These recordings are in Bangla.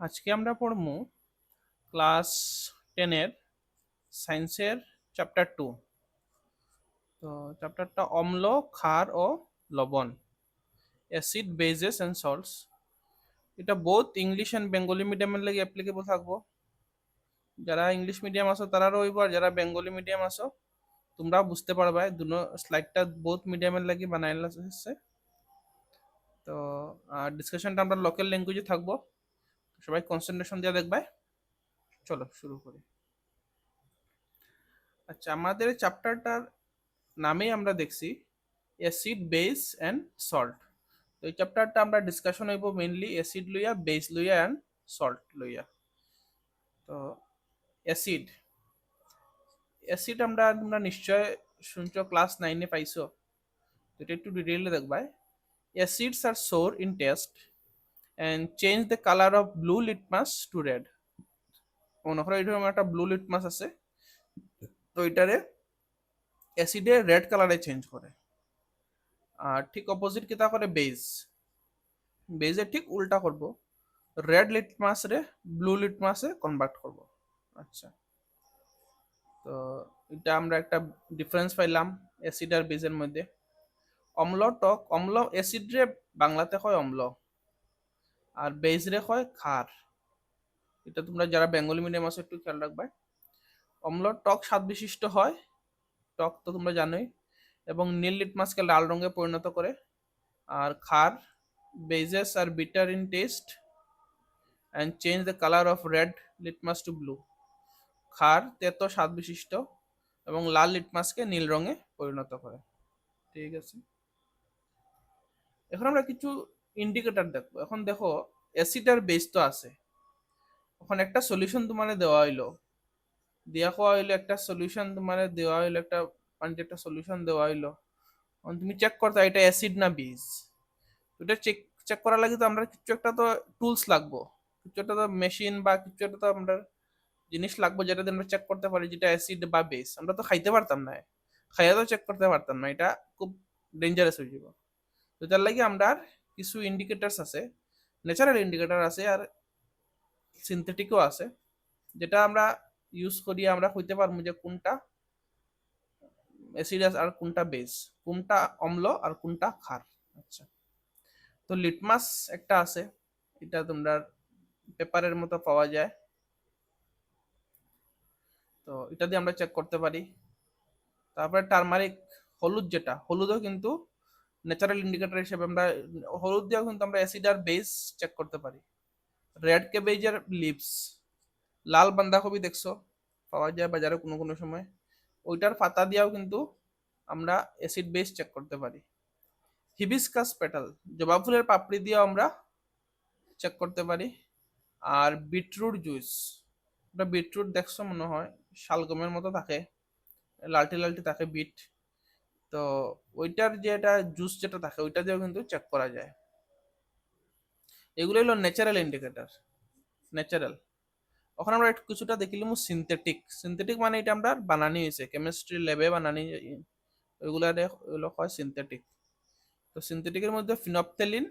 আজকে আমরা পড়বো ক্লাস 10-এর সায়েন্সের চ্যাপ্টার 2। তো চ্যাপ্টারটা অম্ল, ক্ষার ও লবণ, অ্যাসিড, বেজেস অ্যান্ড সল্টস। এটা বোথ ইংলিশ অ্যান্ড বেঙ্গলি মিডিয়ামের লাগে অ্যাপ্লিকেবল থাকবো। যারা ইংলিশ মিডিয়াম আসো তারা রইব, আর যারা বেঙ্গলি মিডিয়াম আসো তোমরা বুঝতে পারবে। দুনো স্লাইডটা বোথ মিডিয়ামের লাগি বানাইলা হচ্ছে। তো ডিসকাশনটা আমরা লোকাল ল্যাঙ্গুয়েজে থাকবো, সবাই কনসেন্ট্রেশন দিয়ে দেখবে। চলো শুরু করি। আচ্ছা, আমাদের চ্যাপ্টারটার নামেই আমরা দেখছি অ্যাসিড, বেস অ্যান্ড সল্ট। তো এই চ্যাপ্টারটা আমরা ডিসকাশন হইব মেইনলি অ্যাসিড লইয়া, বেস লইয়া অ্যান্ড সল্ট লইয়া। তো অ্যাসিড অ্যাসিড আমরা তোমরা নিশ্চয় শুনছো, ক্লাস 9-এ পাইছো। তো এটা একটু ডিটেইলে দেখবা। Acids are sour in taste and change the colour of blue litmus to red. মনে করো এটা একটা ব্লু লিটমাস আছে, তো এটারে অ্যাসিডে রেড কালারে চেঞ্জ করে। আর ঠিক অপোজিট কিতা করে বেজ, বেজে ঠিক উল্টা করব, রেড লিটমাস রে ব্লু লিটমাসে কনভার্ট করব। আচ্ছা, তো এটা আমরা একটা ডিফারেন্স পাইলাম অ্যাসিড আর বেজের মধ্যে। অম্ল, টক, অম্ল অ্যাসিড রে বাংলাতে হয় অম্ল, আর বেজ রে হয় ক্ষার। এটা তোমরা যারা বেঙ্গলি মিডিয়াম আছে একটু খেয়াল রাখবে। অম্ল টক স্বাদ বিশিষ্ট হয়, টক তো তোমরা জানোই, এবং নীল লিটমাসকে লাল রঙে পরিণত করে। আর ক্ষার, bases are bitter in taste and change the colour of red litmus to blue. ক্ষার তেতো স্বাদ বিশিষ্ট এবং লাল লিটমাসকে নীল রঙে পরিণত করে। ঠিক আছে, এখন আমরা কিছু ইন্ডিকেটর দেখবো। এখন দেখো অ্যাসিড আর বেস তো আছে, এখন একটা সলিউশন তোমার দেওয়া হইলো, দিয়া কোয়া হইলো একটা সলিউশন তোমার দেওয়া হইলো, একটা পানিতে একটা সলিউশন দেওয়া হইলো। এখন তুমি চেক করতে এটা অ্যাসিড না বেস। এটা চেক চেক করার লাগে তো আমরা কিছু একটা তো টুলস লাগবো, কিছু একটা তো মেশিন বা কিছু একটা তো আমরা জিনিস লাগবে যেটা দিয়ে আমরা চেক করতে পারি যেটা অ্যাসিড বা বেস। আমরা তো খাইতে পারতাম না, খাইয়া তো চেক করতে পারতাম না, এটা খুব ডেঞ্জারাস হয়ে যাব। তো তার লাগে আমরা কিছু ইন্ডিকেটার্স আছে, ন্যাচারাল ইন্ডিকেটার আছে আর সিনথেটিকও আছে, যেটা আমরা ইউজ করি আমরা হইতে পারবো যে কোনটা অ্যাসিড আর কোনটা বেস, কোনটা অম্ল আর কোনটা ক্ষার। আচ্ছা, তো লিটমাস একটা আছে, এটা তোমরা পেপারের মতো পাওয়া যায়, তো এটা দিয়ে আমরা চেক করতে পারি। তারপরে টারমারিক, হলুদ, যেটা হলুদও কিন্তু ন্যাচারাল ইন্ডিকেটর হিসেবে আমরা হলুদ দিয়েও কিন্তু আমরা অ্যাসিড আর বেস চেক করতে পারি। রেড ক্যাবেজের লিভস, লাল বাঁধাকপি দেখছো পাওয়া যায় বাজারে কোনো কোনো সময়, ওইটার পাতা দিয়েও কিন্তু আমরা অ্যাসিড বেস চেক করতে পারি। হিবিস্কাস পেটাল, জবা ফুলের পাপড়ি দিয়েও আমরা চেক করতে পারি। আর বিটরুট জুস, ওটা বিটরুট দেখছো মনে হয় শালগমের মতো থাকে, লালটি লালটি থাকে বিট, তো ওইটার যে এটা জুস যেটা থাকে ওইটা দিয়েও কিন্তু চেক করা যায়। এগুলো হলো ন্যাচারাল ইন্ডিকেটর, ন্যাচারাল। এখন আমরা একটু কিছুটা দেখিলাম সিনথেটিক। সিনথেটিক মানে এটা আমরা বানানি হয়েছে কেমিস্ট্রি ল্যাবে বানানি, ওইগুলা ওগুলো হয় সিনথেটিক। তো সিনথেটিকের মধ্যে ফিনপথেলিন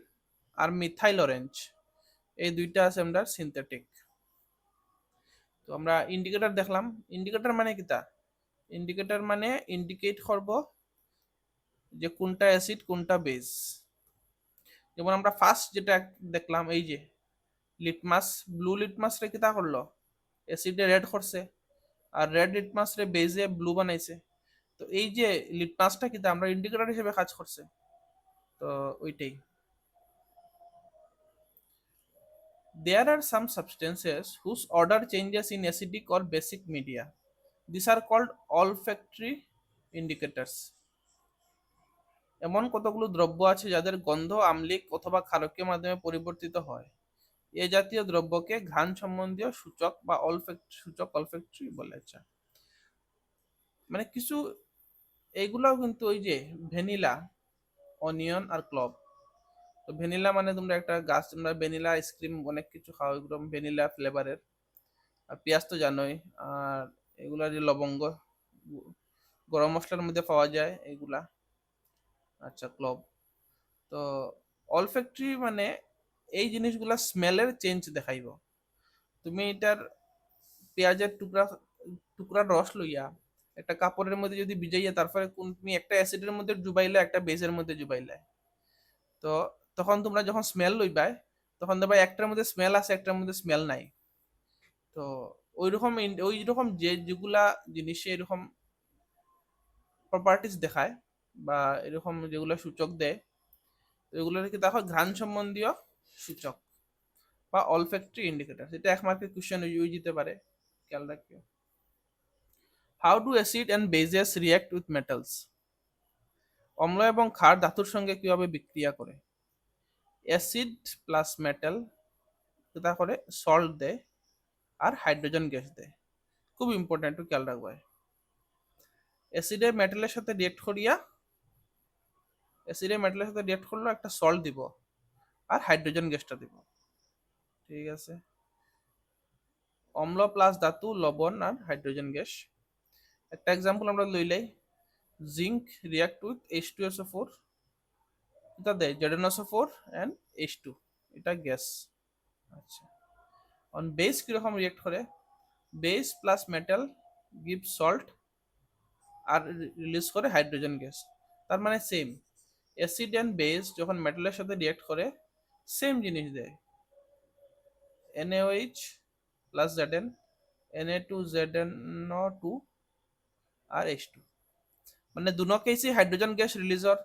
আর মিথাইল অরেঞ্জ, এই দুইটা আছে আমরা সিনথেটিক। তো আমরা ইন্ডিকেটর দেখলাম। ইন্ডিকেটর মানে কিতা, ইন্ডিকেটর মানে ইন্ডিকেট করব যে কোনটা অ্যাসিড কোনটা বেস। যেমন আমরা ফার্স্ট যেটা দেখলাম এই যে লিটমাস, ব্লু লিটমাস রে কিতা করলো, অ্যাসিডে রেড করছে, আর রেড লিটমাস রে বেজে ব্লু বানাইছে। তো এই যে লিটমাসটা কিতা আমরা ইন্ডিকেটর হিসেবে কাজ করছে, তো ওইটাই। There are some substances whose order changes in acidic or basic media. These are called olfactory indicators. এমন কতগুলো দ্রব্য আছে যাদের গন্ধ আম্লিক অথবা ক্ষারকীয় মাধ্যমে পরিবর্তিত হয়। এ জাতীয় দ্রব্যকে ঘ্রাণ সম্বন্ধীয় সূচক বা সূচক অলফ্যাক্টরি বলে। আচ্ছা, মানে কিছু এইগুলাও কিন্তু ওই যে ভ্যানিলা, অনিয়ন আর ক্লভ। তো ভ্যানিলা মানে তোমরা একটা গাছ, তোমরা ভ্যানিলা আইসক্রিম অনেক কিছু খাও একদম ভ্যানিলা ফ্লেভারের। আর পেঁয়াজ তো জানোই, আর এগুলা যে লবঙ্গ গরম মশলার মধ্যে পাওয়া যায় এইগুলা। আচ্ছা, ক্লভ। তো অলফ্যাক্টরি মানে এই জিনিসগুলা স্মেলের চেঞ্জ দেখাইব। তুমি এটার পেঁয়াজের টুকরার রস লইয়া একটা কাপড়ের মধ্যে যদি ভিজাইয়া তারপরে তুমি একটা অ্যাসিডের মধ্যে ডুবাইলে একটা বেজের মধ্যে ডুবাইলে, তো তখন তোমরা যখন স্মেল লইবাই তখন দেখবা একটার মধ্যে স্মেল আছে একটার মধ্যে স্মেল নাই। তো ওই রকম যেগুলা জিনিসে এরকম প্রপার্টিস দেখায় বা এরকম যেগুলো সূচক দেয়, তো এগুলোর কি দেখো ঘ্রাণ সম্বন্ধীয় সূচক বা অলফ্যাক্টরি ইন্ডিকেটর। এটা এক মার্কের কোশ্চেন ওই যেতে পারে, খেয়াল রাখিও। How do acid and bases react with metals? অম্ল এবং ক্ষার ধাতুর সঙ্গে কিভাবে বিক্রিয়া করে? অ্যাসিড প্লাস মেটাল এটা করে সল্ট দেয় আর হাইড্রোজেন গ্যাস দেয়। খুব ইম্পর্টেন্ট, একটু খেয়াল রাখবে। অ্যাসিডে মেটালের সাথে রিয়েক্ট করলো একটা সল্ট দিব আর হাইড্রোজেন গ্যাসটা দিব। ঠিক আছে, অম্ল প্লাস ধাতু লবণ আর হাইড্রোজেন গ্যাস। একটা এক্সাম্পল আমরা লইলাই, জিঙ্ক রিয়াক্ট উইথ H2SO4, এটা দেয় ZnSO4 অ্যান্ড H2, এটা গ্যাস। আচ্ছা, অন বেস কিরকম রিয়াক্ট করে? Base plus metal give salt আর রিলিজ করে হাইড্রোজেন গ্যাস। তার মানে সেম, অ্যাসিড অ্যান্ড বেস যখন মেটালের সাথে রিয়াক্ট করে সেম জিনিস দেয়, NaOH প্লাস Zn, Na2ZnO2 আর H2। মানে দুনো কেসই হাইড্রোজেন গ্যাস রিলিজর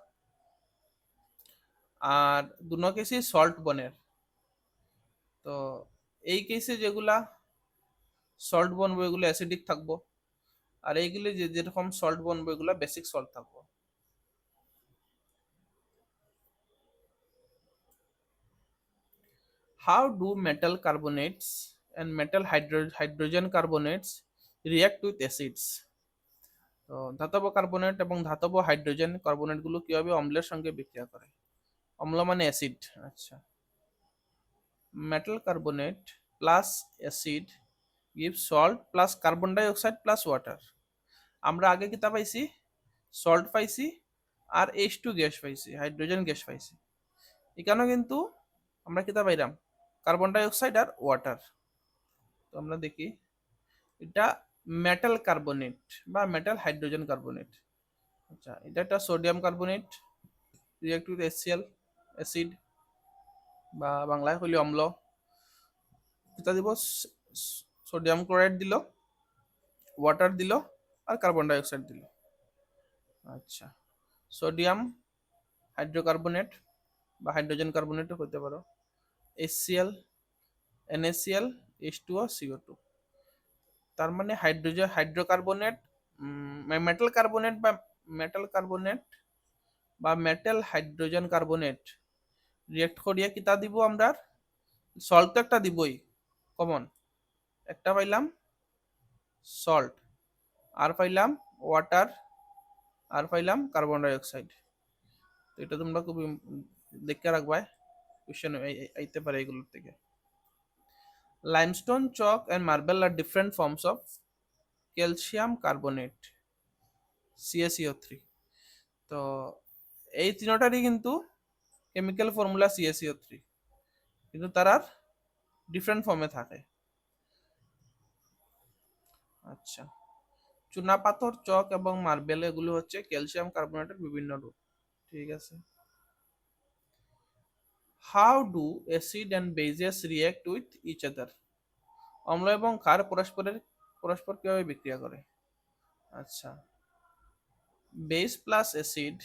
আর দুনো কেসই সল্ট বনের। তো এই কেসে যেগুলা সল্ট বনবো এগুলো অ্যাসিডিক থাকবো, আর এইগুলি যেরকম সল্ট বনবো এগুলো বেসিক সল্ট থাকবো। How do metal carbonates and metal hydrogen carbonates react with acids? তো ধাতব কার্বনেট এবং ধাতব হাইড্রোজেন কার্বনেট গুলো কিভাবে অম্লের সঙ্গে বিক্রিয়া করে? অম্ল মানে অ্যাসিড। আচ্ছা, metal carbonate plus acid give salt plus carbon dioxide plus water. আমরা আগে কিতা পাইছি? সল্ট পাইছি আর H2 গ্যাস পাইছি, হাইড্রোজেন গ্যাস পাইছি। এখানেও কিন্তু আমরা কিতা পাইলাম? কার্বন ডাই অক্সাইড আর ওয়াটার। তো আমরা দেখি, এটা মেটাল কার্বনেট বা মেটাল হাইড্রোজেন কার্বনেট। আচ্ছা, এটা একটা sodium carbonate react with HCl acid বা বাংলায় হইলে অম্ল। এটা দিব সোডিয়াম ক্লোরাইড দিল, ওয়াটার দিল আর কার্বন ডাই অক্সাইড দিল। আচ্ছা, সোডিয়াম হাইড্রোকার্বনেট বা হাইড্রোজেন কার্বনেটও হতে পারো, HCl NaCl H2O CO2। তার মানে হাইড্রোকার্বনেট, মেটাল কার্বনেট বা মেটাল কার্বনেট বা মেটাল হাইড্রোজেন কার্বনেট রিয়েক্ট করিয়া কিতা দিব আমরা? সল্ট তো একটা দিবই কমন, একটা পাইলাম সল্ট, আর পাইলাম ওয়াটার, আর পাইলাম কার্বন ডাই অক্সাইড। তো এটা তোমরা খুব দেখে রাখবা, কোশ্চেন আইতে পারে এগুলোর থেকে। Limestone, chalk and marble are different forms of calcium carbonate CaCO3। তো এই তিনটারই কিন্তু কেমিক্যাল ফর্মুলা CaCO3, কিন্তু তারা ডিফারেন্ট ফর্মে থাকে। আচ্ছা, চুনাপাথর, চক এবং মার্বেল এগুলো হচ্ছে ক্যালসিয়াম কার্বনেটের বিভিন্ন রূপ। ঠিক আছে, how do acid and bases react with each other? অম্ল এবং ক্ষার পরস্পর কিভাবে বিক্রিয়া করে? আচ্ছা, বেস প্লাস অ্যাসিড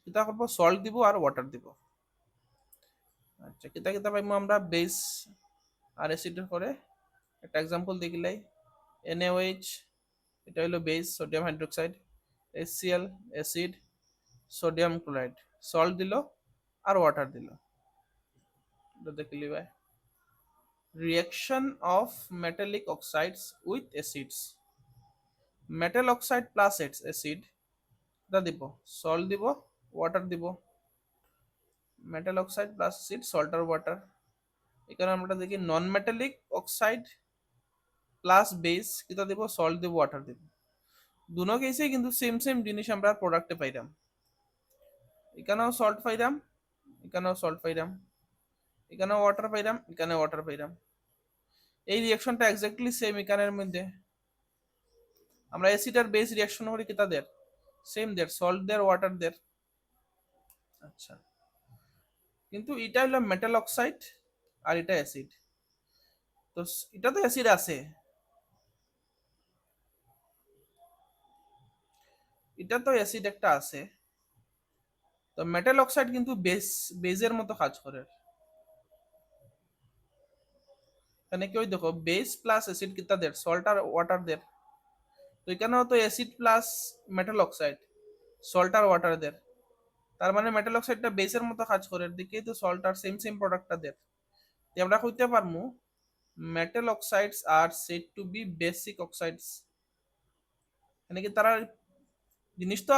কিতা করবো? সল্ট দিব আর ওয়াটার দিব। আচ্ছা, কিতা কিতা পাইমু আমরা বেস আর অ্যাসিড করে? একটা এক্সাম্পল দেখিলাই, NaOH এটা হলো base sodium hydroxide, HCl acid, sodium chloride, salt দিল আর ওয়াটার দিল। এটা দেখলি ভাই, reaction of metallic oxides with acids. Metal oxide plus acid এটা দিব, সল্ট দিব, ওয়াটার দিব। Metal oxide plus acid, salt আর ওয়াটার। এখানে আমরা দেখি non metallic oxide plus base কিতা দিব? সল্ট দিব, ওয়াটার দিব। দুনো কেসে কিন্তু সেম সেম জিনিস আমরা প্রোডাক্টে পাইলাম। এখানেও সল্ট পাইলাম, এখানেও সল্ট পাইলাম, এখানেও ওয়াটার পাইলাম, এখানে ওয়াটার পাইলাম। এই রিয়াকশনটা এক্স্যাক্টলি সেম এখানের মধ্যে। আমরা অ্যাসিড আর বেস রিয়াকশন করি কি তাদের সেম দের, সল্ট দের, ওয়াটার দের। আচ্ছা, কিন্তু এটা হলো মেটাল অক্সাইড আর এটা অ্যাসিড। তো এটা তো অ্যাসিড আছে, এটা তো অ্যাসিড একটা আছে। তো মেটাল অক্সাইড কিন্তু বেজের মতো কাজ করে। এখানে কি ওই দেখো বেস প্লাস অ্যাসিড কি তাদের, সল্ট আর ওয়াটার দের। তো এখানেও তো acid plus metal oxide, salt আর ওয়াটার দের। তার মানে মেটাল অক্সাইডটা বেসের মতো কাজ করে, দেখেই তো সল্ট আর সেম সেম প্রোডাক্টটা দের। তো আমরা কইতে পারমু metal oxides are said to be basic oxides. মানে কি তারা জিনিসটা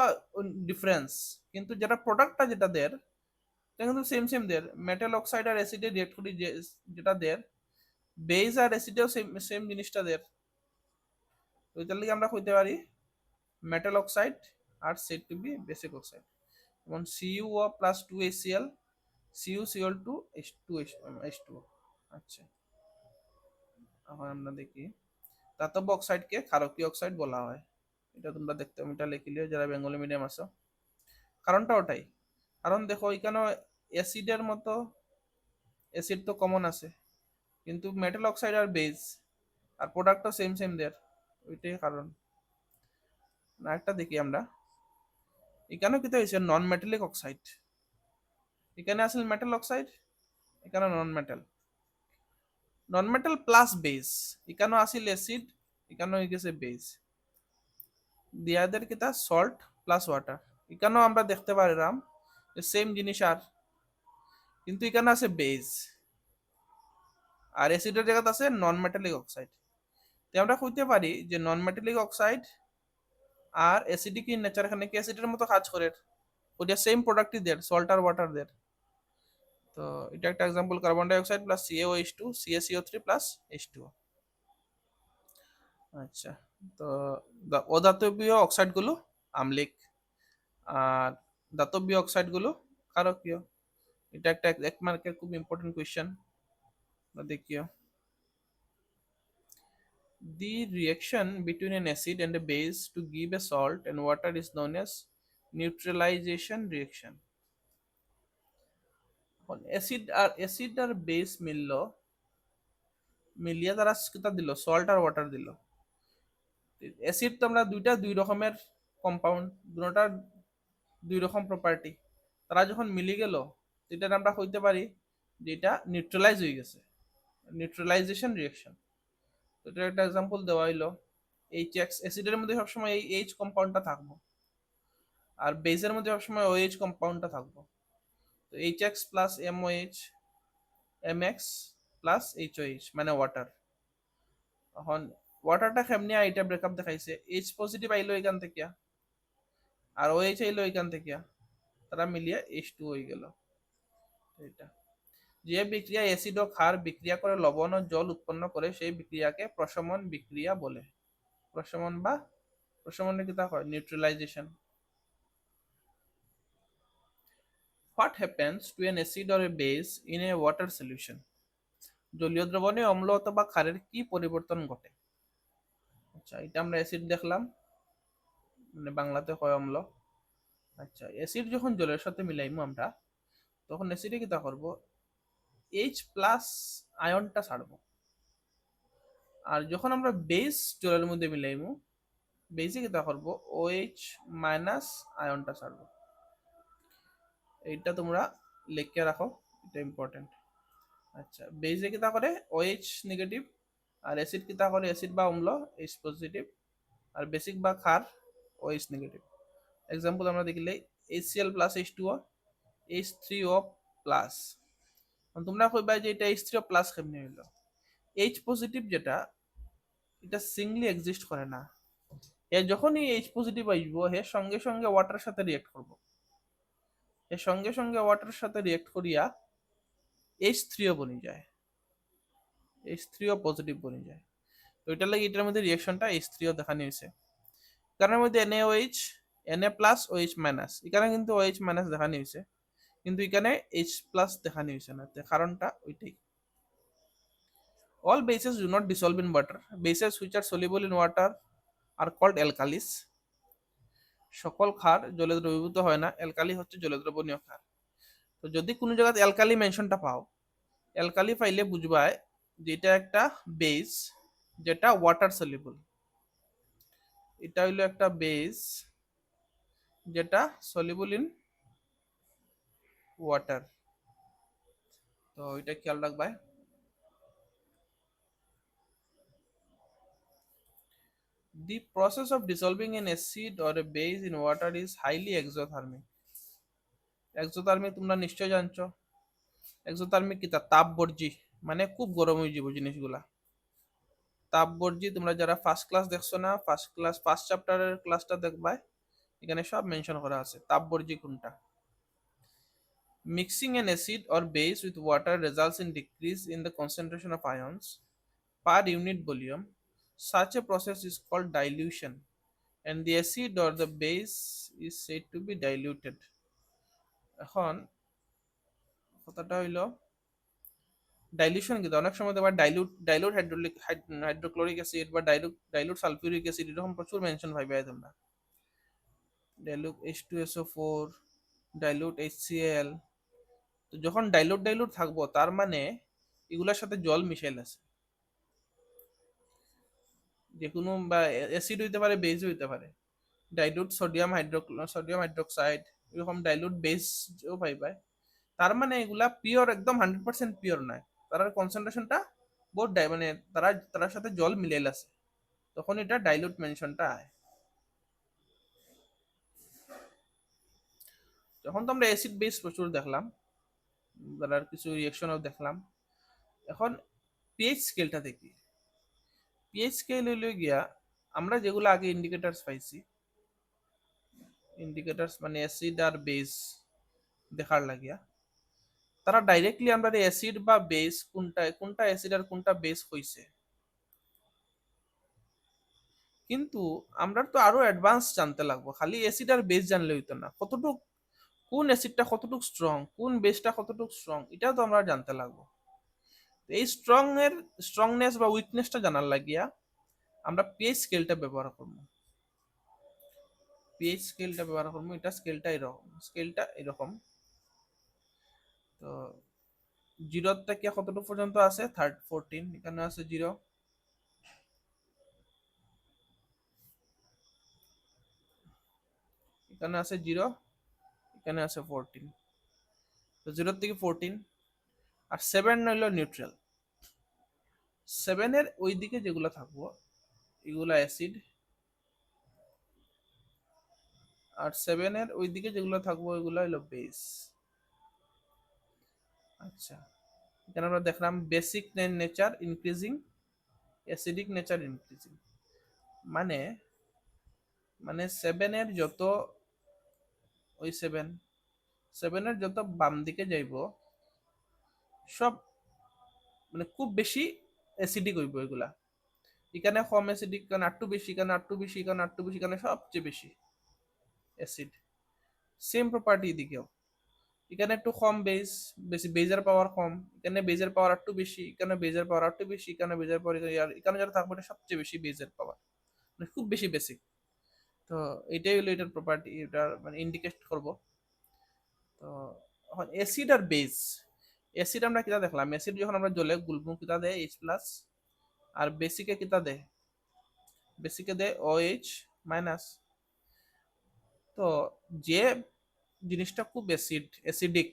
ডিফারেন্স, কিন্তু যেটা প্রোডাক্টটা যেটা দের এটা কিন্তু সেম সেম দের। মেটাল অক্সাইড আর অ্যাসিডে রিয়েক্ট করি যেটা দের, বেস আর অ্যাসিডেও সেম সেম জিনিসটা দের। তো এটার লিগে আমরা কইতে পারি metal oxide are said to be basic oxide. যেমন CuO plus 2HCl, CuCl2 H2O। আচ্ছা, এখন আমরা দেখি ধাতব অক্সাইডকে ক্ষারকীয় অক্সাইড বলা হয়। এটা তোমরা দেখতে, এটা লিখিলে যারা বেঙ্গলি মিডিয়াম আছো। কারণটা ওটাই, কারণ দেখো এখানে অ্যাসিডের মতো অ্যাসিড তো কমন আছে, কিন্তু মেটাল অক্সাইড আর বেস আর প্রোডাক্টও সেম সেম দের, ওইটাই কারণ। না একটা দেখি আমরা, এখানেও কিন্তু হয়েছে নন মেটালিক অক্সাইড। এখানে আসলে মেটাল অক্সাইড, এখানে নন মেটাল, নন মেটাল প্লাস বেস। এখানেও আসিল অ্যাসিড, এখানেও হয়ে গেছে বেস। দিয়াদের কিতা সল্ট প্লাস ওয়াটার। এখানেও আমরা দেখতে পারলাম যে সেম জিনিস আর, কিন্তু এখানে আছে বেস আর অ্যাসিডের জায়গাতে আছে নন মেটালিক অক্সাইড। তো আমরা কইতে পারি যে non metallic oxide are acidic in nature, এখানে কি অ্যাসিডের মতো কাজ করে, ওইটা সেম প্রোডাক্টই দের, সল্ট আর ওয়াটার দের। তো এটা একটা example, carbon dioxide plus CaOH2 CaCO3 plus H2O। আচ্ছা, তো অধাতবীয় অক্সাইডগুলো আম্লিক আর ধাতবীয় অক্সাইডগুলো ক্ষারকীয়। এটা একটা এক মার্কের খুব ইম্পর্টেন্ট কোয়েশ্চেন, দেখিও। The reaction between an acid and a base to give a salt and water is known as neutralization reaction. Acid আর বেস মিলিয়ে তারা কিতা দিল, সল্ট আর ওয়াটার দিল। অ্যাসিড তো আমরা দুই রকমের কম্পাউন্ড, দুটার দুই রকম প্রপার্টি, তারা যখন মিলি গেল এটা আমরা কইতে পারি যে এটা নিউট্রালাইজ হয়ে গেছে, নিউট্রালাইজেশন রিঅ্যাকশন। তো এটার একটা এক্সাম্পল দেওয়া হইলো HX, অ্যাসিডের মধ্যে সবসময় এই H কম্পাউন্ডটা থাকবো আর বেসের মধ্যে সবসময় OH কম্পাউন্ডটা থাকবো। তো HX plus MOH, MX plus HOH মানে ওয়াটার। এখন ওয়াটারটা কেমনি এটা ব্রেকআপ দেখাইছে, H পজিটিভ আইলো এখান থেকে আর OH আইলো এখান থেকে, তারা মিলিয়ে H2 হয়ে গেল। এটা যে বিক্রিয়া অ্যাসিড ও ক্ষার বিক্রিয়া করে লবণ ও জল উৎপন্ন করে সেই বিক্রিয়াকে প্রশমন বিক্রিয়া বলে। প্রশমন বা প্রশমনের কি তা হয় neutralisation. What happens to an acid or a base in a water solution? জলীয় দ্রবণে অম্ল অথবা ক্ষারের কি পরিবর্তন ঘটে? আচ্ছা, এটা আমরা অ্যাসিড দেখলাম, মানে বাংলাতে হয় অম্ল। আচ্ছা, অ্যাসিড যখন জলের সাথে মিলাইমু আমরা, তখন অ্যাসিডে কি তা করব, H প্লাস আয়নটা ছাড়বো। আর যখন আমরা বেস জলের মধ্যে মিলাইমু, বেসে কি তা করব, OH মাইনাস আয়নটা ছাড়বো। এইটা তোমরা লিখে রাখো, এটা ইম্পর্টেন্ট। আচ্ছা, বেসে কি তা করে OH নেগেটিভ, আর অ্যাসিড কি তা করে, অ্যাসিড বা অম্ল H পজিটিভ, আর বেসিক বা ক্ষার OH নেগেটিভ। এক্সাম্পল আমরা দেখিলে HCl plus H2O, H3O plus. তোমরা কইবা যে এটা H3O প্লাস কেমনে হইলো? H পজিটিভ যেটা, এটা সিঙ্গলি এক্সিস্ট করে না। এর যখনই H পজিটিভ আসব, এর সঙ্গে সঙ্গে ওয়াটারের সাথে রিয়েক্ট করব, এর সঙ্গে সঙ্গে ওয়াটারের সাথে রিয়েক্ট করিয়া H3O বনি যায়, H3O পজিটিভ বনি যায়। তো এটার লাগে এটার মধ্যে রিয়েকশনটা H3O দেখানো হয়েছে। কারণ মধ্যে NaOH, Na plus OH minus, এখানে কিন্তু OH মাইনাস দেখানো হয়েছে, কিন্তু এখানে H প্লাস দেখানো হয়েছে না, কারণটা ওইটাই। All bases do not dissolve in water. Bases which are soluble in water are called alkalis. সকল ক্ষার জলে দ্রবীভূত হয় না, অ্যালকালি হচ্ছে জলে দ্রবণীয় ক্ষার। তো যদি কোনো জায়গায় অ্যালকালি মেনশনটা পাও, অ্যালকালি পাইলে বুঝবায় যে এটা একটা বেস যেটা ওয়াটার সলিউবল। এটা হইলো একটা বেস যেটা সলিউবল ইন ওয়াটার। তো এটা খেয়াল রাখবা। The process of dissolving an acid or a base in water is highly exothermic. Exothermic তোমরা নিশ্চয় জানছো। এক্সোথার্মিক কি তা তাপবর্জি, মানে খুব গরম হয়ে যাব জিনিসগুলা। তাপবর্জি তোমরা যারা ফার্স্ট ক্লাস দেখছো না, ফার্স্ট চ্যাপ্টারের ক্লাসটা দেখবা, এখানে সব মেনশন করা আছে তাপবর্জি কোনটা। Mixing an acid or base with water results in decrease in the concentration of ions per unit volume. Such a process is called dilution, and the acid or the base is said to be diluted. এখন কথাটা হইল ডাইলিউশন কিন্তু অনেক সময় তোমার ডাইলুট হাইড্রোক্লোরিক অ্যাসিড বা ডাইলুট সালফিউরিক অ্যাসিড এরকম প্রচুর মেনশন পাইবে তোমরা। Dilute H2SO4, dilute HCl। তো যখন ডাইলুট থাকবো তার মানে এগুলোর সাথে জল মিশাইল আছে, যে কোনো বা অ্যাসিড হইতে পারে, বেজ হইতে পারে। ডাইলুট সোডিয়াম হাইড্রোক্সাইড, এরকম ডাইলুট বেসও পাইবা। তার মানে এগুলা পিওর, একদম 100% পিওর নয়, তার কনসেন্ট্রেশনটা বহুত মানে তারার সাথে জল মিলাইল আছে, তখন এটা ডাইলুট মেনশনটা আয়। যখন তো আমরা অ্যাসিড বেস প্রচুর দেখলাম, তার কিছু রিয়াকশনও দেখলাম, এখন পিএইচ স্কেলটা দেখি। পিএইচ স্কেল হইলে গিয়া আমরা যেগুলো আগে ইন্ডিকেটার্স পাইছি, ইন্ডিকেটার্স মানে অ্যাসিড আর বেস দেখার লাগিয়া, তারা ডাইরেক্টলি আমরা অ্যাসিড বা বেস কোনটা অ্যাসিড আর কোনটা বেস হইছে। কিন্তু আমরা তো আরো অ্যাডভান্স জানতে লাগবো, খালি অ্যাসিড আর বেস জানলে হইতো না, কতটুক কোন অ্যাসিডটা কতটুক স্ট্রং, কোন বেসটা কতটুক স্ট্রং, এটাও তো আমরা জানতে লাগবো। এই স্ট্রংনেস বা উইকনেসটা জানার লাগিয়া আমরা পিএইচ স্কেলটা ব্যবহার করব। পিএইচ স্কেলটা ব্যবহার করবো, স্কেলটা এরকম। তো জিরো থেকে কতটুকু পর্যন্ত আছে, 14, এখানে আছে 0, এখানে আছে 0, এখানে আছে 14। তো 0 থেকে 14, আর 7 হইল নিউট্রাল। 7 এর ওই দিকে যেগুলো থাকবো এগুলা অ্যাসিড, আর 7 এর ওই দিকে যেগুলো থাকবো এগুলো হলো বেস। আচ্ছা, এখানে আমরা দেখলাম basic nature increasing, acidic nature increasing, মানে মানে 7 এর যত ওই 7 এর যত বাম দিকে যাইব সব মানে খুব বেশি অ্যাসিডিক হইব এগুলা। এখানে কম অ্যাসিডিক, কারণ আটটু বেশি, কারণ আটটু বেশি, কারণ আটটু বেশি, কারণ সবচেয়ে বেশি অ্যাসিড। সেম প্রপার্টি এদিকেও, এখানে একটু কম বেস, বেশি বেজের পাওয়ার কম, এখানে বেজের পাওয়ার একটু বেশি, এখানে বেজের পাওয়ার একটু বেশি, এখানে বেজের পাওয়ার, আর এখানে যারা থাকবে এটা সবচেয়ে বেশি বেজের পাওয়ার, মানে খুব বেশি বেসিক। তো এটাই হলো এটার প্রপার্টি, এটার মানে ইন্ডিকেট করব। তো এখন অ্যাসিড আর বেস, অ্যাসিড আমরা কিতা দেখলাম, অ্যাসিড যখন আমরা জলে গুলবো কিতা দেয় H+, আর বেসিকে কিতা দেয়, বেসিকে দেয় OH-। তো যে জিনিসটা খুব অ্যাসিডিক,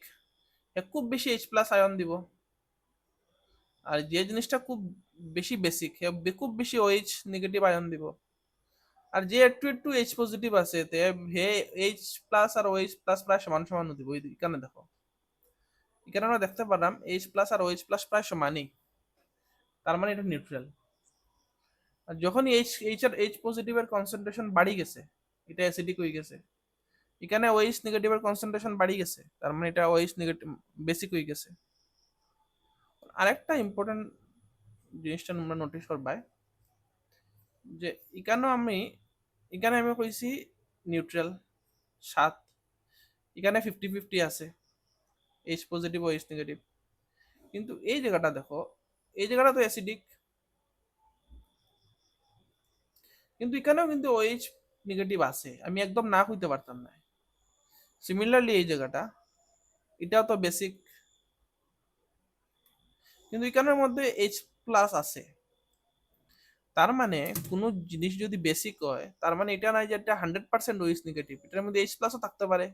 খুব বেশি H+ আয়ন দিব, আর যে জিনিসটা খুব বেশি বেসিক খুব বেশি OH নেগেটিভ আয়ন দিব। আর যে একটু একটু H পজিটিভ আছে তে হে H+ আর OH+ প্রায় সমান সমান দিব। এখানে দেখো, এখানে আমরা দেখতে পারলাম H+ আর OH+ প্রায় সমানই, তার মানে এটা নিউট্রাল। আর যখনই H পজিটিভের কনসেন্ট্রেশন বাড়ি গেছে, এটা অ্যাসিডিক হয়ে গেছে। এখানে OH নেগেটিভের কনসেন্ট্রেশন বাড়ি গেছে, তার মানে এটা OH নেগেটিভ বেসিক হয়ে গেছে। আরেকটা ইম্পর্টেন্ট জিনিসটা তোমরা নোটিস করবাই, যে এখানে আমি কইছি নিউট্রাল 7, এখানে 50-50 আছে H পজিটিভ ও H নেগেটিভ। কিন্তু এই জায়গাটা দেখো, এই জায়গাটা তো অ্যাসিডিক, কিন্তু এখানেও কিন্তু OH নেগেটিভ আছে, আমি একদম না কইতে পারতাম না। সিমিলারলি এই জায়গাটা, এটাও তো বেসিক, কিন্তু এখানের মধ্যে H+ আছে। তার মানে কোনো জিনিস যদি বেসিক হয়, তার মানে এটা নয় যে এটা 100% OH নেগেটিভ, এটার মধ্যে H+ও থাকতে পারে।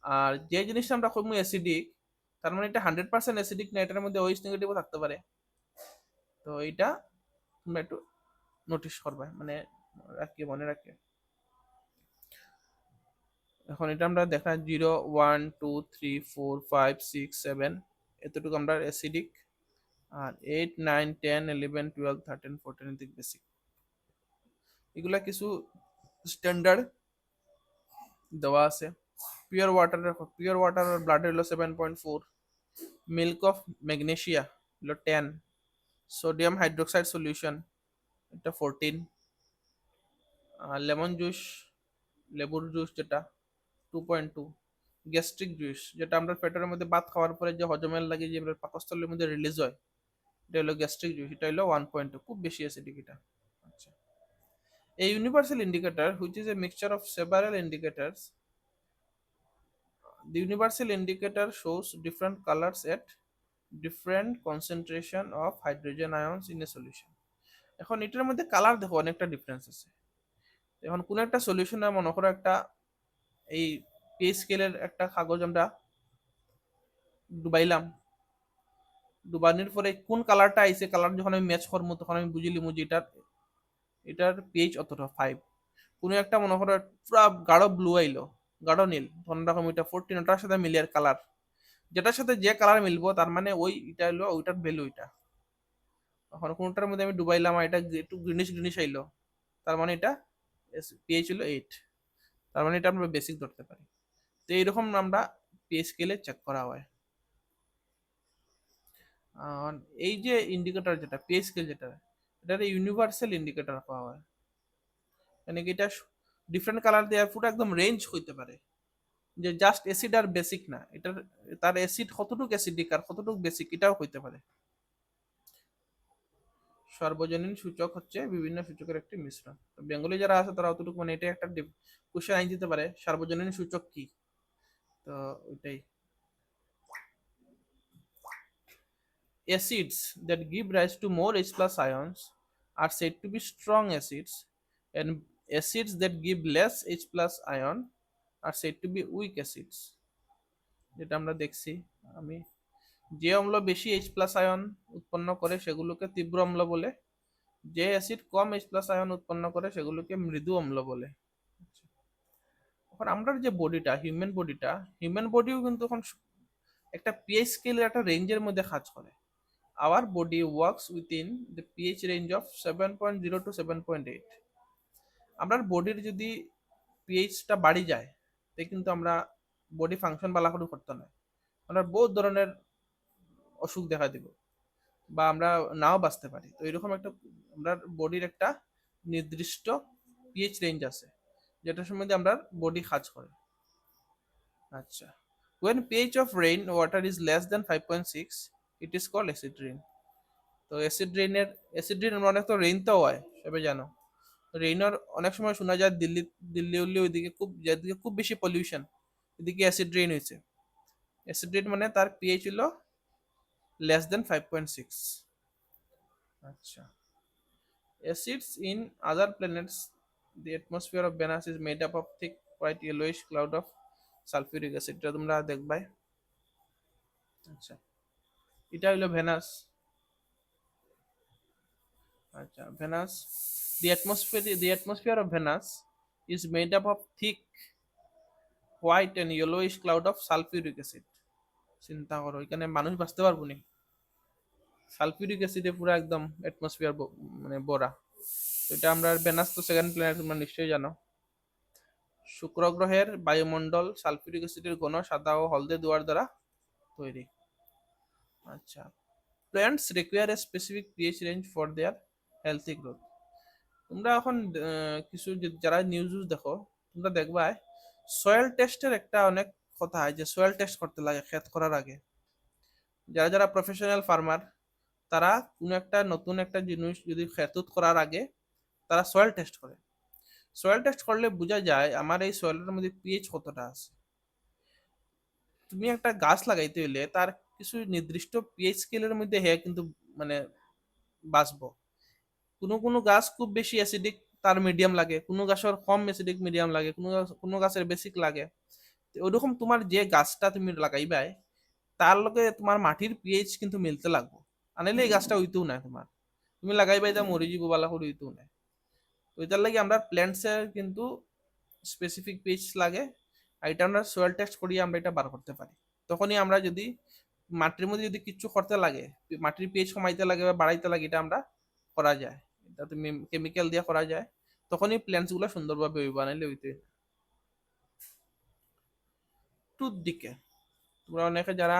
আর যে জিনিসটা আমরা খুব অ্যাসিডিক, তার মানে এটা 100% অ্যাসিডিক না, এটার মধ্যে OH নেগেটিভও থাকতে পারে। তো এটা তোমরা একটু নোটিস করবে, মানে রাখি, মনে রাখি। এখন এটা আমরা দেখা 0 1 2 3 4 5 6 7 এতটুকু আমরা অ্যাসিডিক, আর 8 9 10 11 12 13 14 এদিক বেসিক। এগুলা কিছু স্ট্যান্ডার্ড দেওয়া আছে। পিওর ওয়াটার, পিওর ওয়াটার ব্লাডে হলো 7.4, মিল্ক অফ ম্যাগনেশিয়া হলো 10, সোডিয়াম হাইড্রোক্সাইড সলিউশন এটা 14, লেমন জুস, লেবুর জুস যেটা 2.2, গ্যাস্ট্রিক জুস যেটা আমরা পেটের মধ্যে ভাত খাওয়ার পরে যে হজমের লাগে যে পাকস্থলীর মধ্যে রিলিজ হয়, এটা হলো গ্যাস্ট্রিক জুস, এটা হলো 1.2, খুব বেশি অ্যাসিডিক এটা। আচ্ছা, a universal indicator which is a mixture of several indicators, the universal indicator shows different colors at different concentration of hydrogen ions in a solution. এখন এটার মধ্যে কালার দেখো অনেকটা ডিফারেন্স আছে। এখন কোন একটা সলিউশনে মনে করো একটা এই পে স্কেলের একটা কাগজ আমরা ডুবাইলাম, ডুবানোর পরে কোন কালারটা আইছে, কালার যখন আমি ম্যাচ করবো তখন আমি বুঝিলিম যে এটার পিএইচ অতটা 5। কোনো একটা মনে করো পুরা গাঢ় ব্লু আইলো, গাঢ় নীল, ধরুন রকম এটা 14, ওটার সাথে মিলিয়ার কালার, যেটার সাথে যে কালার মিলবো তার মানে ওই এটা হলো ওইটার ভ্যালু এটা। এখন কোনটার মধ্যে আমি ডুবাইলাম আর এটা একটু গ্রিনিশ গ্রিনিশ আইলো, তার মানে এটা পিএইচ হলো 8, তার মানে এটা আমরা বেসিক ধরতে পারি। তো এইরকম আমরা পে স্কেলে চেক করা হয়। আর এই যে ইন্ডিকেটর যেটা পে স্কেল যেটা, এটা ইউনিভার্সাল ইন্ডিকেটর পাওয়া হয়, মানে কি এটা ডিফারেন্ট কালার দেওয়ার পুরো একদম রেঞ্জ হইতে পারে, যে জাস্ট অ্যাসিড আর বেসিক না, এটার তার অ্যাসিড কতটুকু অ্যাসিডিক আর কতটুকু বেসিক এটাও হইতে পারে। সর্বজনীন সূচক হচ্ছে বিভিন্ন সূচকের একটি মিশ্রণ। বেঙ্গলি যারা আছে তারা অতটুকু, মানে এটা একটা কোশ্চেন আইন দিতে পারে, সার্বজনীন সূচক কি, তো ওইটাই। Acids that give rise to more H+ ions are said to be strong acids, and acids that give less H+ ion are said to be weak acids. যেটা আমরা দেখছি, আমি যে অম্ল বেশি H+ আয়ন উৎপন্ন করে সেগুলোকে তীব্র অম্ল বলে, যে অ্যাসিড কম H+ আয়ন উৎপন্ন করে সেগুলোকে মৃদু অম্ল বলে। এখন আমরা যে বডিটা, হিউম্যান বডিও কিন্তু এখন একটা পিএইচ স্কেলের একটা রেঞ্জের মধ্যে কাজ করে। Our body works within the pH range of 7.0 to 7.8। আপনার বডির যদি পিএইচটা বাড়ি যায় তাই কিন্তু আমরা বডি ফাংশন ভালো করে করতে না, আমরা বহুত ধরনের অসুখ দেখা দিব বা আমরা নাও বাঁচতে পারি। তো এরকম একটা আমরা বডির একটা নির্দিষ্ট পিএইচ রেঞ্জ আছে যেটার সম্বন্ধে আমরা বডি কাজ করে। আচ্ছা, when pH of rain water is less than 5.6 it is called acid rain। তো অ্যাসিড রেইন অনেক তো রেইন তো হয় সবাই জানো, রেইনের অনেক সময় শোনা যায় দিল্লি উল্লি ওইদিকে খুব, যেদিকে খুব বেশি পলিউশন এদিকে অ্যাসিড রেইন হয়েছে। অ্যাসিড রেইন মানে তার পিএইচ হলো লেস দেন 5.6। আচ্ছা, acids in other planets, the atmosphere of Venus is made up of thick white yellowish cloud of sulfuric acid, এটা তোমরা দেখবাই। আচ্ছা, এটা হলো ভেনাস। আচ্ছা, venous, the atmosphere of Venus is made up of thick white and yellowish cloud of sulfuric acid। চিন্তা করো এখানে মানুষ বাঁচতে পারবো না, সালফিউরিক অ্যাসিডে পুরো একদম অ্যাটমসফিয়ার মানে ভরা। তো এটা আমরা ভেনাস তো সেকেন্ড প্ল্যানেট, তোমরা নিশ্চয়ই জানো। শুক্র গ্রহের বায়ুমণ্ডল সালফিউরিক অ্যাসিডের ঘন সাদা ও হলদে দোয়ার দ্বারা তৈরি। আচ্ছা, plants require a specific pH range for their healthy growth. তোমরা এখন কিছু যারা নিউজ দেখো তোমরা দেখবা সয়েল টেস্টের একটা অনেক কথা হয়, যে সয়েল টেস্ট করতে লাগে ক্ষেত করার আগে। যারা যারা প্রফেশনাল ফার্মার তারা কোনো একটা নতুন একটা জিনিস যদি খেতুত করার আগে তারা সয়েল টেস্ট করে। সয়েল টেস্ট করলে বোঝা যায় আমার এই সয়েলের মধ্যে পিএইচ কতটা আছে। তুমি একটা গাছ লাগাইতে হইলে তার কিছু নির্দিষ্ট পিএইচ স্কেলের মধ্যে হে কিন্তু মানে বাঁচবো। কোনো কোনো গাছ খুব বেশি অ্যাসিডিক, তার মিডিয়াম লাগে, কোনো গাছের কম অ্যাসিডিক মিডিয়াম লাগে, কোনো গাছের বেসিক লাগে। তো ওরকম তোমার যে গাছটা তুমি লাগাইবাই তার লগে তোমার মাটির পিএইচ কিন্তু মিলতে লাগবে, আনাইলে এই গাছটা হইতেও না তোমার। তুমি লাগাইবাই তা মরে যাব বালা করে হইতেও না। তো এটার লাগে আমরা প্ল্যান্টসের কিন্তু স্পেসিফিক পিএইচ লাগে, আর এটা আমরা সয়েল টেস্ট করিয়ে আমরা এটা বার করতে পারি। তখনই আমরা যদি মাটির মধ্যে যদি কিছু করতে লাগে, মাটির পিএইচ কমাইতে লাগে বা বাড়াইতে লাগে, এটা আমরা করা যায়। এটা তুমি কেমিক্যাল দিয়ে করা যায়, তখনই প্ল্যান্টস গুলো সুন্দরভাবে হইব, আনাইলে হইতে। টুথ দিকে তোমরা অনেকে যারা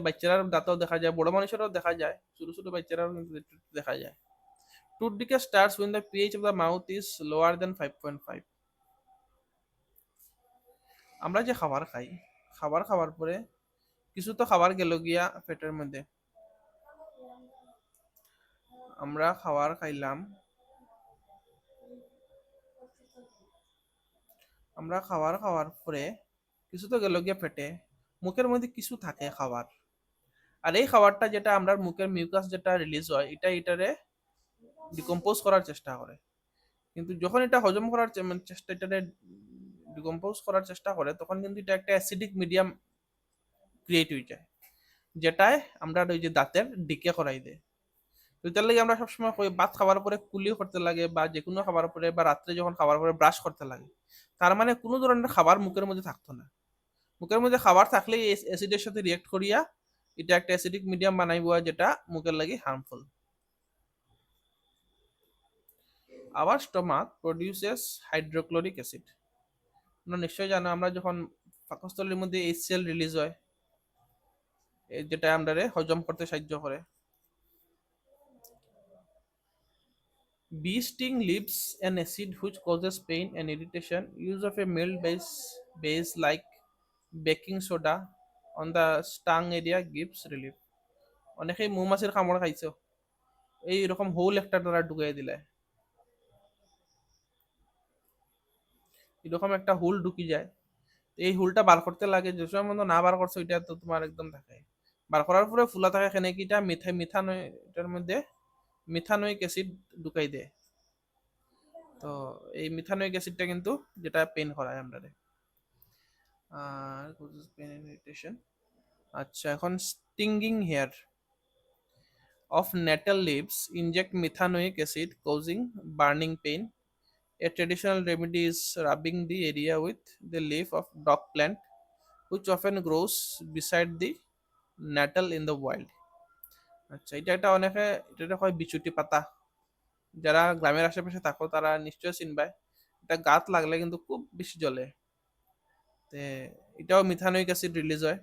বাচ্চারা দাঁতও দেখা যায়, বড় মানুষেরও দেখা যায়, ছোট ছোট বাচ্চারাও কিন্তু দেখা যায়। টুথ দিকে starts when the pH of the mouth is lower than 5.5। আমরা যে খাবার খাই, খাবার খাওয়ার পরে কিছু তো খাবার গেল গিয়া পেটের মধ্যে, আমরা খাবার খাইলাম, আমরা খাবার খাওয়ার পরে কিছু তো গেল গিয়া পেটে, মুখের মধ্যে কিছু থাকে খাবার। আর এই খাবারটা যেটা আমরা মুখের মিউকাস যেটা রিলিজ হয়, এটা এটারে ডিকম্পোজ করার চেষ্টা করে। কিন্তু যখন এটা হজম করার চেষ্টা, এটারে ডিকম্পোজ করার চেষ্টা করে, তখন কিন্তু এটা একটা অ্যাসিডিক মিডিয়াম ক্রিয়েট হয়ে যায়, যেটায় আমরা ওই যে দাঁতের ডিকে করাই দেয়। তো এটার লাগে আমরা সবসময় কই ভাত খাওয়ার পরে কুলি করতে লাগে, বা যে কোনো খাবার পরে বা রাত্রে যখন খাবার পরে ব্রাশ করতে লাগে। তার মানে কোনো ধরনের খাবার মুখের মধ্যে থাকতো না। মুখের মধ্যে খাবার থাকলে অ্যাসিডের সাথে রিয়েক্ট করিয়া এটা একটা অ্যাসিডিক মিডিয়াম বানাইব, যেটা মুখের লাগে হার্মফুল। আবার স্টমাক প্রডিউসেস হাইড্রোক্লোরিক অ্যাসিড। তোমরা নিশ্চয়ই জানো, আমরা যখন পাকস্থলীর মধ্যে HCl রিলিজ হয়, যেটা আমাদের হজম করতে সাহায্য করে। Bee sting leaves an acid which causes pain and irritation. Use of a mild base like baking soda on the stung area gives relief. অনেকেই মৌমাছির কামড় খাইছো, এই রকম হোল একটা তারা ঢুকাই দিলে, এরকম একটা হোল ঢুকি যায়। এই হোলটা বার করতে লাগে, যে সময় মতো না বার করছো এটা তো তোমার একদম থাকে, বার করার পরে ফুলা থাকে এখানে কিটা মিথানয়, এটার মধ্যে মিথানোইক অ্যাসিড ঢুকাই দেয়। তো এই মিথানোইক অ্যাসিডটা কিন্তু যেটা পেন করায় আমরা। আর পেন ইরিটেশন। আচ্ছা, এখন stinging hair of nettle leaves inject methanoic acid causing burning pain. A traditional remedy is rubbing the area with the leaf of dock plant which often grows beside the nettle in the wild. আচ্ছা, এটা একটা অনেকে এটা হয় বিচুটি পাতা, যারা গ্রামের আশেপাশে থাকো তারা নিশ্চয় চিনবাই। এটা গাত লাগলে কিন্তু খুব বেশি জ্বলে, তে এটাও মিথানোইক অ্যাসিড রিলিজ হয়।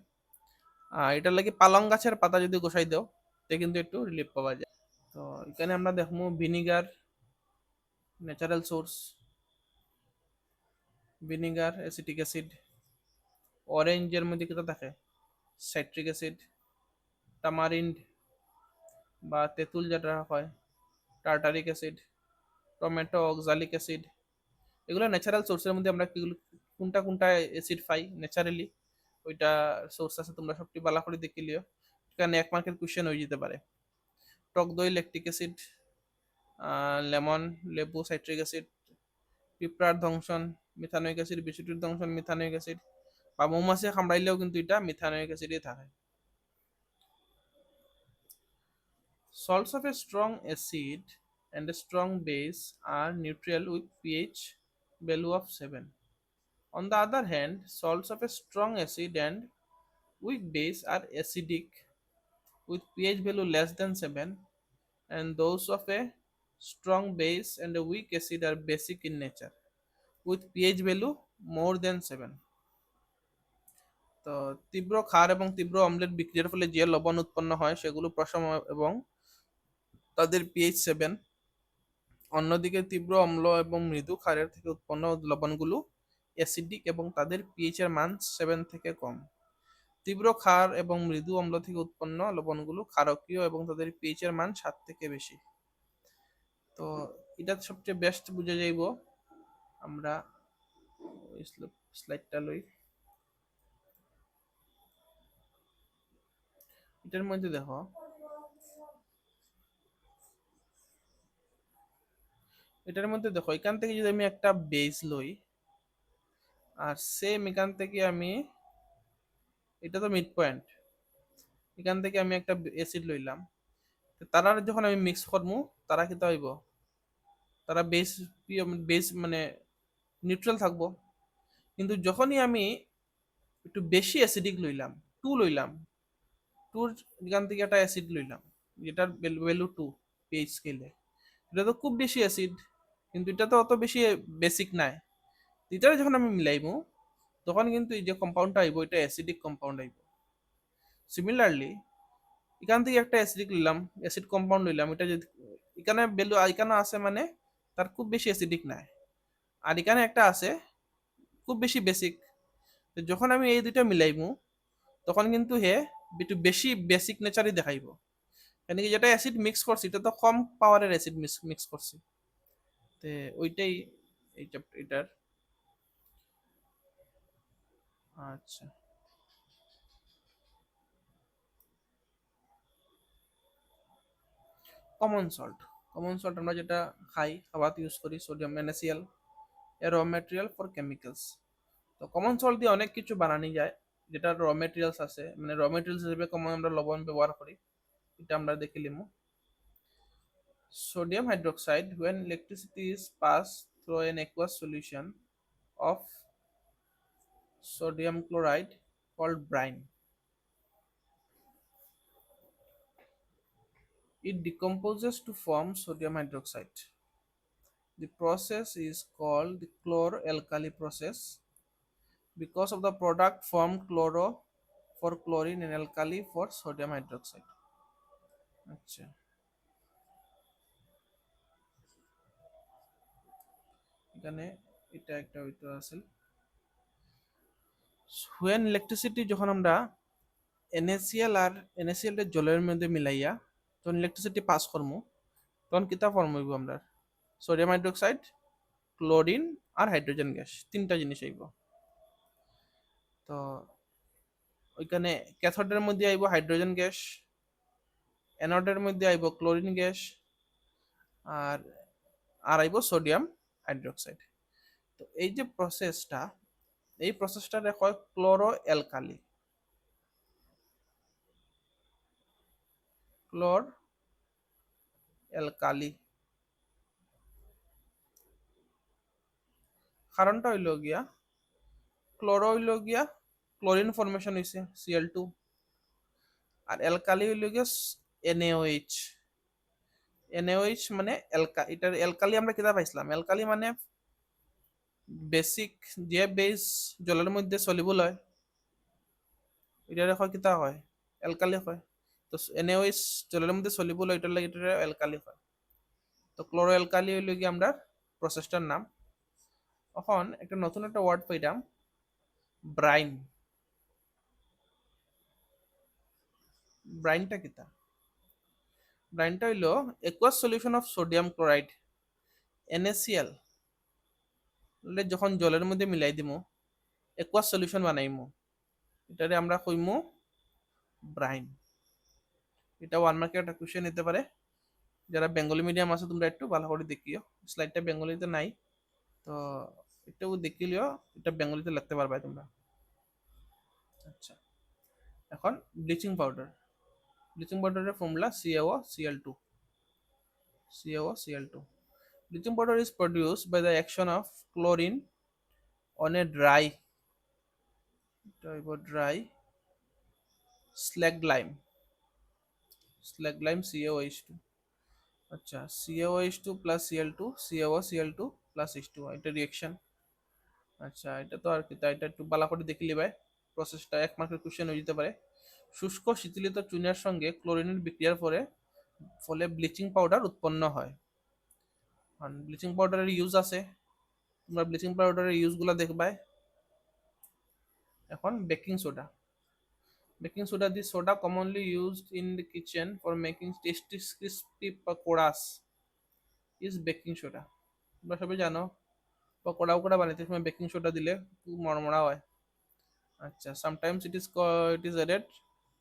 এটার লাগে পালং গাছের পাতা যদি গোসাই দাও, তে কিন্তু একটু রিলিফ পাওয়া যায়। তো এখানে আমরা দেখবো vinegar natural source, vinegar acetic acid, অরেঞ্জের মধ্যে কিটা থাকে সাইট্রিক অ্যাসিড, টামারিন্ড বা তেঁতুল যেটা হয় tartaric acid, tomato oxalic acid. এগুলো ন্যাচারাল সোর্সের মধ্যে আমরা কোনটা কোনটা অ্যাসিড পাই ন্যাচারালি, ওইটা সোর্স আছে, তোমরা সবটি বালা করে দেখিলিও, এখানে এক মার্কের কোয়েশ্চেন হয়ে যেতে পারে। টক দই ল্যাকটিক অ্যাসিড, লেমন লেবু সাইট্রিক অ্যাসিড, পিঁপড়ার দংশন মিথানোইক অ্যাসিড, বিচুটির দংশন মিথানোইক অ্যাসিড, বা মৌমাছি কামড়াইলেও কিন্তু এটা মিথানোইক অ্যাসিডই থাকে। Salts of a strong acid and a strong base are neutral with pH value of 7. On the other hand, salts of a strong acid and weak base are acidic with pH value less than 7, and those of a strong base and a weak acid are basic in nature with pH value more than 7. তো তীব্র ক্ষার এবং তীব্র অম্লের বিক্রিয়ার ফলে যে লবণ উৎপন্ন হয় সেগুলো প্রশম এবং তাদের পিএইচ 7। অন্যদিকে তীব্র অম্ল এবং মৃদু ক্ষারের থেকে উৎপন্ন লবণগুলো অ্যাসিডিক এবং তাদের পিএইচ এর মান 7 থেকে কম। তীব্র ক্ষার এবং মৃদু অম্ল থেকে উৎপন্ন লবণগুলো ক্ষারকীয় এবং তাদের পিএইচ এর মান 7 থেকে বেশি। তো এটা সবচেয়ে বেস্ট বুঝে যাইব আমরা স্লাইডটা লই। এটার মধ্যে দেখো এখান থেকে যদি আমি একটা বেস লই আর সেম এখান থেকে আমি, এটা তো মিড পয়েন্ট, এখান থেকে আমি একটা অ্যাসিড লইলাম, তারা যখন আমি মিক্স করবো তারা কি হইব, তারা বেস মানে নিউট্রাল থাকবো। কিন্তু যখনই আমি একটু বেশি অ্যাসিডিক লইলাম, টু লইলাম, টুর এখান থেকে একটা অ্যাসিড লইলাম যেটার ভ্যালু 2 পিএইচ স্কেলে, এটা তো খুব বেশি অ্যাসিড, কিন্তু এটা তো অত বেশি বেসিক নাই। এটা যখন আমি মিলাইবো তখন কিন্তু এই যে কম্পাউন্ডটা আইব এটা অ্যাসিডিক কম্পাউন্ড আইব। সিমিলারলি এখান থেকে একটা অ্যাসিডিক লইলাম, অ্যাসিড কম্পাউন্ড লইলাম, এটা যদি এখানে ভ্যালু এখানে আছে মানে তার খুব বেশি অ্যাসিডিক নাই, আর এখানে একটা আছে খুব বেশি বেসিক। তো যখন আমি এই দুইটা মিলাইবো তখন কিন্তু হে একটু বেশি বেসিক নেচারই দেখাইব, কেন কি যেটা অ্যাসিড মিক্স করছি এটা তো কম পাওয়ারের অ্যাসিড মিক্স করছি। তো ওইটাই এই চ্যাপ্টার এটার। আচ্ছা, কমন সল্ট। কমন সল্ট আমরা যেটা খাই, খাবারতে ইউজ করি, সোডিয়াম NaCl, এ র ম্যাটেরিয়াল ফর কেমিক্যালস। তো কমন সল্ট দিয়ে অনেক কিছু বানানো যায়, যেটা র ম্যাটেরিয়ালস আছে, মানে র ম্যাটেরিয়ালস হিসেবে কমন আমরা লবণ ব্যবহার করি, এটা আমরা দেখে নিব। Sodium hydroxide, when electricity is passed through an aqueous solution of sodium chloride called brine, it decomposes to form sodium hydroxide. The process is called the chloralkali process because of the product formed chloro for chlorine and alkali for sodium hydroxide. আচ্ছা, এখানে এটা একটা হইতো আছে, when electricity যখন আমরা NaCl আর NaCl এর জলের মধ্যে মিলাইয়া যখন ইলেকট্রিসিটি পাস করবো তখন কিতা ফর্ম হইব আমরা, সোডিয়াম হাইড্রোক্সাইড, ক্লোরিন আর হাইড্রোজেন গ্যাস, তিনটা জিনিস হইব। তো ওইখানে ক্যাথোডের মধ্যে আইব হাইড্রোজেন গ্যাস, অ্যানোডের মধ্যে আইব ক্লোরিন গ্যাস, আর আর আইব সোডিয়াম হাইড্রোক্সাইড। তো এই যে প্রসেসটা, এই প্রসেসটারে হয় ক্লোরো অ্যালকালি, ক্লোর অ্যালকালি। কারণটা হইল গিয়া ক্লোরো হইল গিয়া ক্লোরিন ফর্মেশন হয়েছে Cl2, আর অ্যালকালি হইল গিয়া NaOH। NaOH মানে এটার অ্যালকালি আমরা কিতা পাইছিলাম, অ্যালকালি মানে বেসিক যে বেস জলের মধ্যে সলিবল হয় এটার হয় কিতা হয়, অ্যালকালি হয়। তো NaOH জলের মধ্যে সলিবল হয়, এটার লাগে এটা অ্যালকালি হয়। তো ক্লোরো অ্যালকালি হইল গিয়ে আমরা প্রসেসটার নাম। এখন একটা নতুন একটা ওয়ার্ড পাইলাম, ব্রাইন। ব্রাইনটা কিতা, ব্রাইনটা হইল aqueous solution of sodium chloride NaCl যখন জলের মধ্যে মিলাই দিমু একুয়াস সলিউশন বানাইমু, এটারে আমরা কইমু ব্রাইন। এটা ওয়ান মার্কের একটা কোশ্চেন নিতে পারে, যারা বেঙ্গলি মিডিয়াম আছে তোমরা একটু ভালো করে দেখিও, স্লাইডটা বেঙ্গলিতে নাই, তো একটু দেখিলিও, এটা বেঙ্গলিতে লিখতে পারবে তোমরা। আচ্ছা, এখন ব্লিচিং পাউডার। ব্লিচিং পাউডারের formula CaOCl2, CaOCl2। Bleaching powder is produced by the action of chlorine on a dry slag lime, CaOH2। আচ্ছা, CaOH2 plus Cl2, CaOCl2 plus H2, এটা রিঅ্যাকশন। আচ্ছা, এটা তো আর কি, তাই এটা একটু ভালো করে দেখে লিবাই, প্রসেসটা এক মার্কের কোশ্চেন হয়ে যেতে পারে। শুষ্ক শীতলিত চুনের সঙ্গে ক্লোরিনের বিক্রিয়ার ফলে ব্লিচিং পাউডার উৎপন্ন হয়। ব্লিচিং পাউডারের ইউজ আছে, তোমরা ব্লিচিং পাউডারের ইউজগুলো দেখবাই। এখন baking soda. Baking soda, the soda commonly used in the kitchen for making tasty crispy pakoras is baking soda. তোমরা সবাই জানো পকোড়া উকোড়া বানাইতে সময় বেকিং সোডা দিলে খুব মরমরা হয়। আচ্ছা, sometimes it is added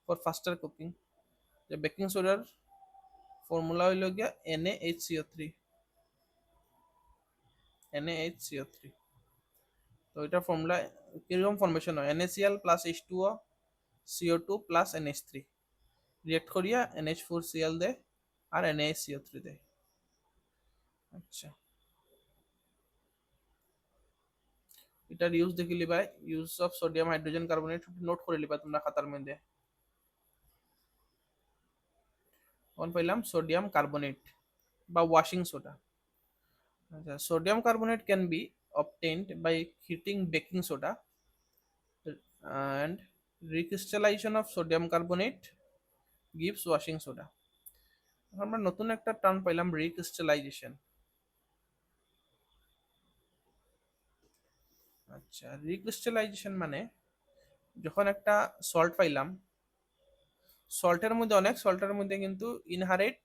for faster cooking. যে বেকিং সোডার ফর্মুলা হইল গিয়া NaHCO3। NaHCO3, তো এটা ফর্মুলা কিরকম ফর্মেশন হয়, NaCl plus H2O CO2 plus NH3 react করিয়া NH4Cl দেয় আর NaCO3 দেয়। আচ্ছা, এটার ইউজ দেখি লিবাই, use of sodium hydrogen carbonate note করে লিবা তোমরা খাতার মধ্যে। কোন পাইলাম, সোডিয়াম কার্বনেট বা ওয়াশিং সোডা। আচ্ছা, sodium carbonate can be obtained by heating baking soda and recrystallization of sodium carbonate gives washing soda. আমরা নতুন একটা টার্ম পাইলাম, রিক্রিস্টালাইজেশন। আচ্ছা, রিক্রিস্টালাইজেশন মানে যখন একটা সল্ট পাইলাম, সল্টের মধ্যে অনেক সল্টের মধ্যে কিন্তু ইনহারেট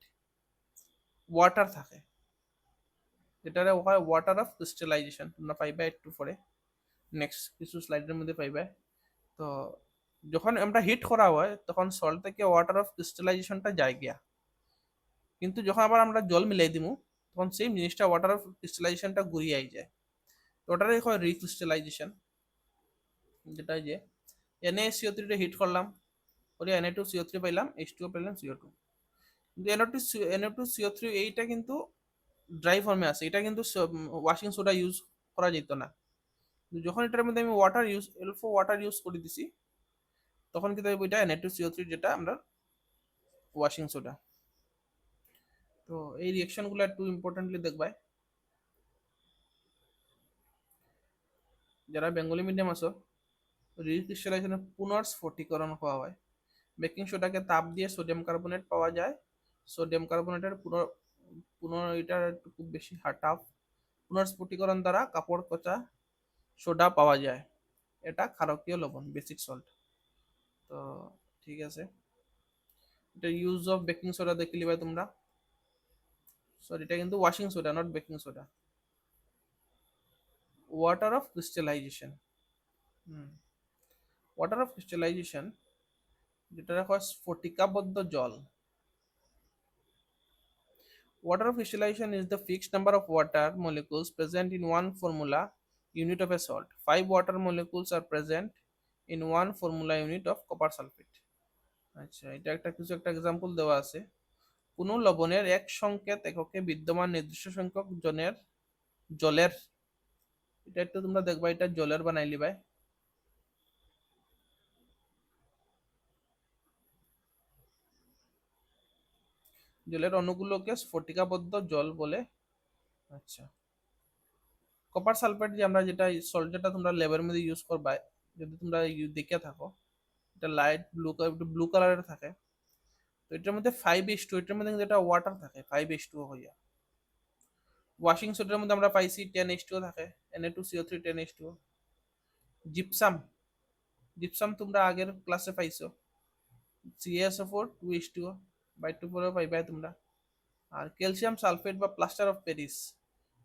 ওয়াটার থাকে, যেটা হয় ওয়াটার অফ ক্রিস্টালাইজেশন। তোমরা পাইবা একটু পরে নেক্সট কিছু স্লাইডের মধ্যে পাইবা। তো যখন আমরা হিট করা হয় তখন সল্ট থেকে ওয়াটার অফ ক্রিস্টালাইজেশনটা যায় গিয়া, কিন্তু যখন আবার আমরা জল মিলাই দিমু তখন সেম জিনিসটা ওয়াটার অফ ক্রিস্টালাইজেশনটা ঘুরিয়ে আই যায়। তো ওটারই হয় রিক্রিস্টালাইজেশন, যেটা যে NaCO3 হিট করলাম, করে Na2CO3 পাইলাম, H2O পাইলাম, CO2। কিন্তু NO2CO3 এইটা কিন্তু ড্রাই ফর্মে আছে, এটা কিন্তু ওয়াশিং সোডা ইউজ করা যেত না। যখন এটার মধ্যে আমি ওয়াটার ইউজ করে দিছি তখন কিন্তু এটা Na2CO3 যেটা আমরা ওয়াশিং সোডা। তো এই রিঅ্যাকশনগুলো একটু ইম্পর্টেন্টলি দেখবাই। যারা বেঙ্গলি মিডিয়াম আছো, রিক্রিস্টালাইজেশনের পুনর্স্ফটিকরণ হওয়া হয়। বেকিং সোডাকে তাপ দিয়ে সোডিয়াম কার্বনেট পাওয়া যায়। সোডিয়াম কার্বনেটের এটা একটু খুব বেশি টাফ। পুনর্স্ফটিকরণ দ্বারা কাপড় কচা সোডা পাওয়া যায়। এটা ক্ষারকীয় লবণ, বেসিক সল্ট। তো ঠিক আছে, এটা ইউজ অফ বেকিং সোডা দেখে লিবা তোমরা। সরি, এটা কিন্তু washing soda, not baking soda. Water of crystallisation, water of crystallisation যেটা হয় স্ফটিকাবদ্ধ জল। Water of crystallization is the fixed number of water molecules present in one formula unit of a salt. 5 water molecules are present in one formula unit of copper sulfate. আচ্ছা, এটা একটা কিছু একটা এক্সাম্পল দেওয়া আছে। কোনো লবণের এক সংকেত এককে বিদ্যমান নির্দিষ্ট সংখ্যক জলের, এটা একটু তোমরা দেখবা, এটা জলের বানাই লিবাই। জলের অণুগুলোকে স্ফটিকাবদ্ধ জল বলে। আচ্ছা, কপার সালফেট যে আমরা যেটা সল্ট যেটা তোমরা ল্যাবের মধ্যে ইউজ করবা, যদি তোমরা দেখে থাকো, এটা লাইট ব্লু কালারের থাকে। তো এটার মধ্যে 5H2, এটার মধ্যে কিন্তু এটা ওয়াটার থাকে 5H2 হইয়া। ওয়াশিং সোডার মধ্যে আমরা পাইছি 10H2 থাকে, Na2CO3 10H2। জিপসাম, জিপসাম তোমরা আগের ক্লাসে পাইছো, CaSO4 2H2O, বাই 2 পরেও পাইবা তোমরা। আর ক্যালসিয়াম সালফেট বা প্লাস্টার অফ প্যারিস,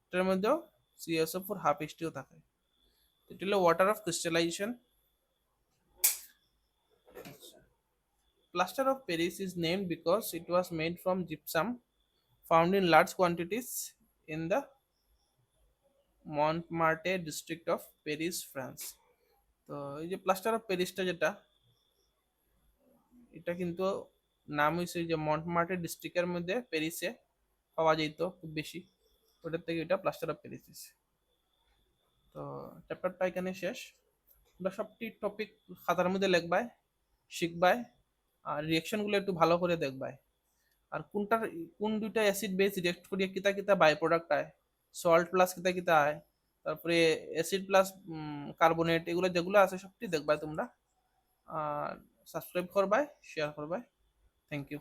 এটার মধ্যেও CaSO4 হাফ H2O থাকে। এটা হলো water of crystallisation. Plaster of Paris is named because it was made from gypsum found in large quantities in the Montmartre district of Paris, France. তো এই যে প্লাস্টার অফ প্যারিসটা যেটা, এটা কিন্তু নাম হয়েছে যে মন্টমার্টে ডিস্ট্রিক্টের মধ্যে প্যারিসে পাওয়া যেত খুব বেশি, ওটার থেকে এটা প্লাস্টার অফ প্যারিস হয়েছে। তো চ্যাপ্টারটা এখানে শেষ। তোমরা সবটি টপিক খাতার মধ্যে লিখবাই, শিখবাই, আর রিয়াকশনগুলো একটু ভালো করে দেখবাই। আর কোন দুইটা অ্যাসিড বেস রিয়েক্ট করিয়া কিতা কিতা বাই প্রোডাক্ট আয়, সল্ট প্লাস কিতা কিতা আয়, তারপরে অ্যাসিড প্লাস কার্বনেট, এগুলো যেগুলো আছে সবটি দেখবাই তোমরা। আর সাবস্ক্রাইব করবাই, শেয়ার করবাই। Thank you.